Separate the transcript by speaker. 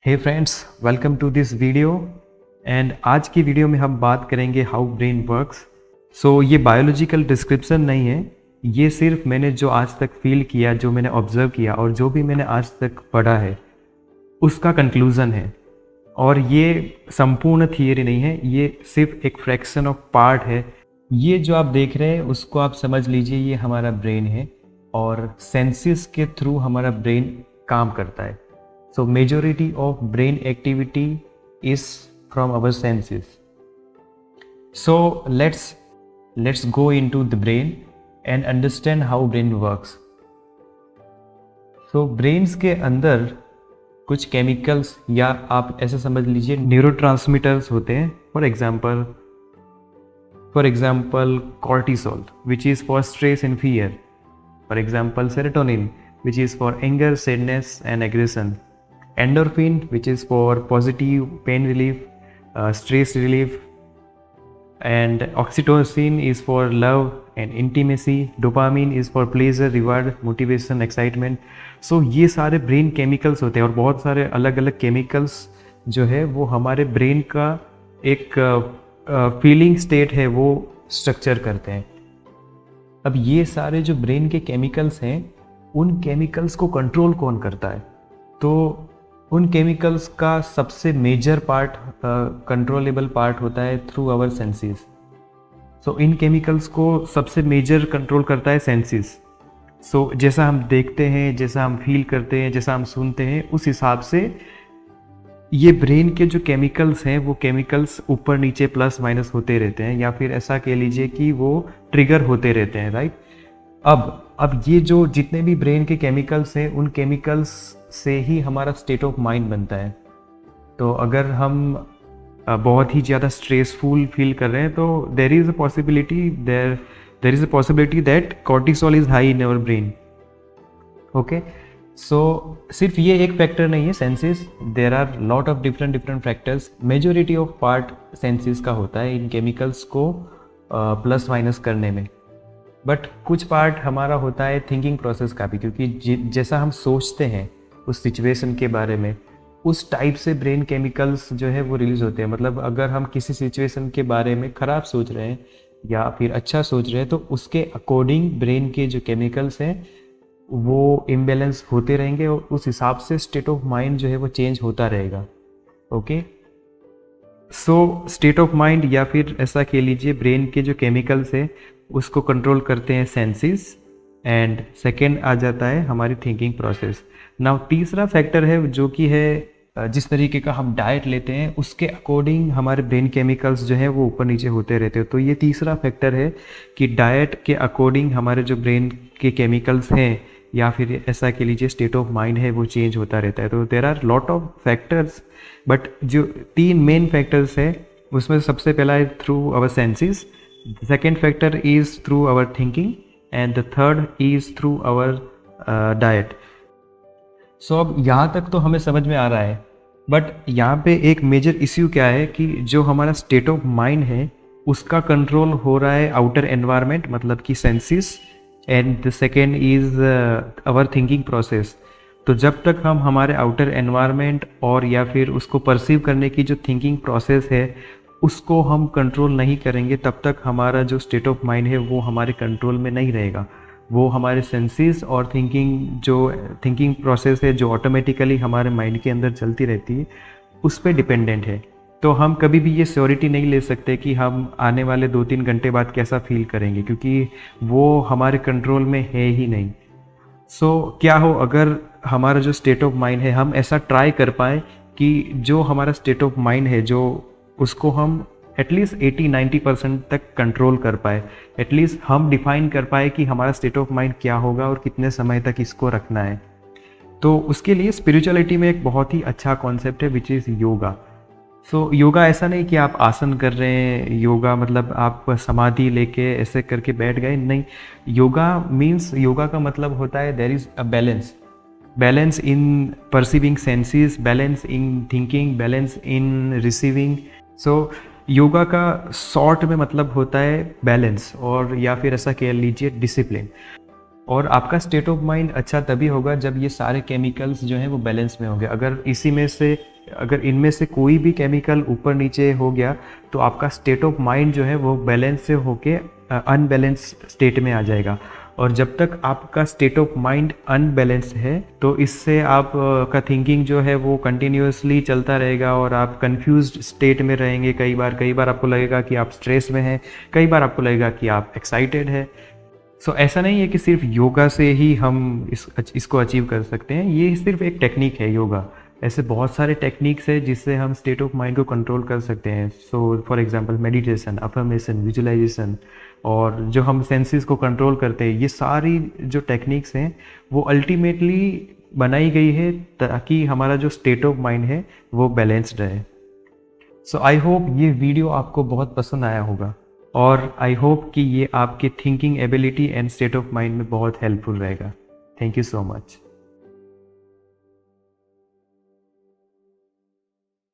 Speaker 1: Hey friends, welcome to this video. And आज की video में हम बात करेंगे हाउ ब्रेन वर्क्स। सो ये बायोलॉजिकल डिस्क्रिप्शन नहीं है, ये सिर्फ मैंने जो आज तक फील किया, जो मैंने ऑब्जर्व किया और जो भी मैंने आज तक पढ़ा है उसका कंक्लूज़न है। और ये संपूर्ण थियरी नहीं है, ये सिर्फ एक फ्रैक्शन ऑफ पार्ट है। ये जो आप देख रहे हैं उसको आप समझ लीजिए ये हमारा ब्रेन है और सेंसेस के थ्रू हमारा ब्रेन काम करता है। So majority of brain activity is from our senses. So let's go into the brain and understand how brain works. So brains के अंदर कुछ केमिकल्स या आप ऐसे समझ लीजिए न्यूरोट्रांसमीटर्स होते हैं। For example cortisol, which is for stress and fear. For example, serotonin, which is for anger, sadness and aggression. Endorphin, which is for positive pain relief, stress relief, and oxytocin is for love and intimacy. Dopamine is for pleasure, reward, motivation, excitement. So ये सारे brain chemicals होते हैं और बहुत सारे अलग अलग chemicals जो है वो हमारे ब्रेन का एक फीलिंग स्टेट है वो स्ट्रक्चर करते हैं। अब ये सारे जो ब्रेन के केमिकल्स हैं उन केमिकल्स को कंट्रोल कौन करता है? तो उन केमिकल्स का सबसे मेजर पार्ट, कंट्रोलेबल पार्ट होता है थ्रू आवर सेंसेस। सो इन केमिकल्स को सबसे मेजर कंट्रोल करता है सेंसेस। सो जैसा हम देखते हैं, जैसा हम फील करते हैं, जैसा हम सुनते हैं, उस हिसाब से ये ब्रेन के जो केमिकल्स हैं वो केमिकल्स ऊपर नीचे प्लस माइनस होते रहते हैं, या फिर ऐसा कह लीजिए कि वो ट्रिगर होते रहते हैं, राइट। अब ये जो जितने भी ब्रेन के केमिकल्स हैं उन केमिकल्स से ही हमारा स्टेट ऑफ माइंड बनता है। तो अगर हम बहुत ही ज़्यादा स्ट्रेसफुल फील कर रहे हैं तो there is a possibility that cortisol is high in our brain. Okay, so सिर्फ ये एक फैक्टर नहीं है senses, there are lot of different factors. Majority of part senses का होता है इन केमिकल्स को प्लस माइनस करने में, बट कुछ पार्ट हमारा होता है थिंकिंग प्रोसेस का भी, क्योंकि जैसा हम सोचते हैं उस सिचुएशन के बारे में उस टाइप से ब्रेन केमिकल्स जो है वो रिलीज होते हैं। मतलब अगर हम किसी सिचुएशन के बारे में ख़राब सोच रहे हैं या फिर अच्छा सोच रहे हैं तो उसके अकॉर्डिंग ब्रेन के जो केमिकल्स हैं वो इम्बैलेंस होते रहेंगे और उस हिसाब से स्टेट ऑफ माइंड जो है वो चेंज होता रहेगा। Okay, so state of mind या फिर ऐसा कह लीजिए ब्रेन के जो केमिकल्स है उसको कंट्रोल करते हैं सेंसेस, एंड सेकेंड आ जाता है हमारी थिंकिंग प्रोसेस। नाउ तीसरा फैक्टर है जो कि है जिस तरीके का हम डाइट लेते हैं उसके अकॉर्डिंग हमारे ब्रेन केमिकल्स जो है वो ऊपर नीचे होते रहते हैं। तो ये तीसरा फैक्टर है कि डाइट के अकॉर्डिंग हमारे जो ब्रेन के केमिकल्स हैं या फिर ऐसा कह लीजिए स्टेट ऑफ माइंड है वो चेंज होता रहता है। तो there are lot of factors, but जो तीन मेन फैक्टर्स है उसमें सबसे पहला है through our senses, the second factor is through our thinking and the third is through our diet. So अब यहाँ तक तो हमें समझ में आ रहा है, बट यहाँ पे एक मेजर इश्यू क्या है कि जो हमारा स्टेट ऑफ माइंड है उसका कंट्रोल हो रहा है आउटर एनवायरनमेंट, मतलब कि senses, and the second is our thinking process. तो जब तक हम हमारे आउटर एनवायरनमेंट और या फिर उसको परसीव करने की जो थिंकिंग प्रोसेस है उसको हम कंट्रोल नहीं करेंगे तब तक हमारा जो स्टेट ऑफ माइंड है वो हमारे कंट्रोल में नहीं रहेगा। वो हमारे सेंसेस और थिंकिंग प्रोसेस है जो ऑटोमेटिकली हमारे माइंड के अंदर चलती रहती है उस पर डिपेंडेंट है। तो हम कभी भी ये श्योरिटी नहीं ले सकते कि हम आने वाले 2-3 घंटे बाद कैसा फील करेंगे, क्योंकि वो हमारे कंट्रोल में है ही नहीं। सो क्या हो अगर हमारा जो स्टेट ऑफ माइंड है हम ऐसा ट्राई कर पाए कि जो हमारा स्टेट ऑफ माइंड है जो उसको हम एटलीस्ट 80-90% तक कंट्रोल कर पाए, एटलीस्ट हम डिफाइन कर पाए कि हमारा स्टेट ऑफ माइंड क्या होगा और कितने समय तक इसको रखना है। तो उसके लिए स्पिरिचुअलिटी में एक बहुत ही अच्छा कॉन्सेप्ट है विच इज़ योगा। सो योगा ऐसा नहीं कि आप आसन कर रहे हैं, योगा मतलब आप समाधि लेके ऐसे करके बैठ गए, नहीं। योगा मीन्स, योगा का मतलब होता है there is a balance in perceiving senses, balance in thinking, balance in receiving. So yoga का शॉर्ट में मतलब होता है बैलेंस, और या फिर ऐसा कह लीजिए डिसिप्लिन। और आपका स्टेट ऑफ माइंड अच्छा तभी होगा जब ये सारे केमिकल्स जो हैं वो बैलेंस में होंगे। अगर इनमें से कोई भी केमिकल ऊपर नीचे हो गया तो आपका स्टेट ऑफ माइंड जो है वो बैलेंस से होके अनबैलेंस स्टेट में आ जाएगा। और जब तक आपका स्टेट ऑफ माइंड अनबैलेंस है तो इससे आप का थिंकिंग जो है वो कंटिन्यूअसली चलता रहेगा और आप कंफ्यूज्ड स्टेट में रहेंगे। कई बार आपको लगेगा कि आप स्ट्रेस में हैं, कई बार आपको लगेगा कि आप एक्साइटेड है। सो ऐसा नहीं है कि सिर्फ योगा से ही हम इसको अचीव कर सकते हैं, ये सिर्फ एक टेक्निक है योगा। ऐसे बहुत सारे टेक्निक्स है जिससे हम स्टेट ऑफ माइंड को कंट्रोल कर सकते हैं। So for example meditation, affirmation, visualisation, और जो हम सेंसेस को कंट्रोल करते हैं, ये सारी जो टेक्निक्स हैं वो अल्टीमेटली बनाई गई है ताकि हमारा जो स्टेट ऑफ माइंड है वो बैलेंस्ड रहे। सो आई होप ये वीडियो आपको बहुत पसंद आया होगा और आई होप कि ये आपके thinking ability and state of mind में बहुत हेल्पफुल रहेगा। Thank you so much.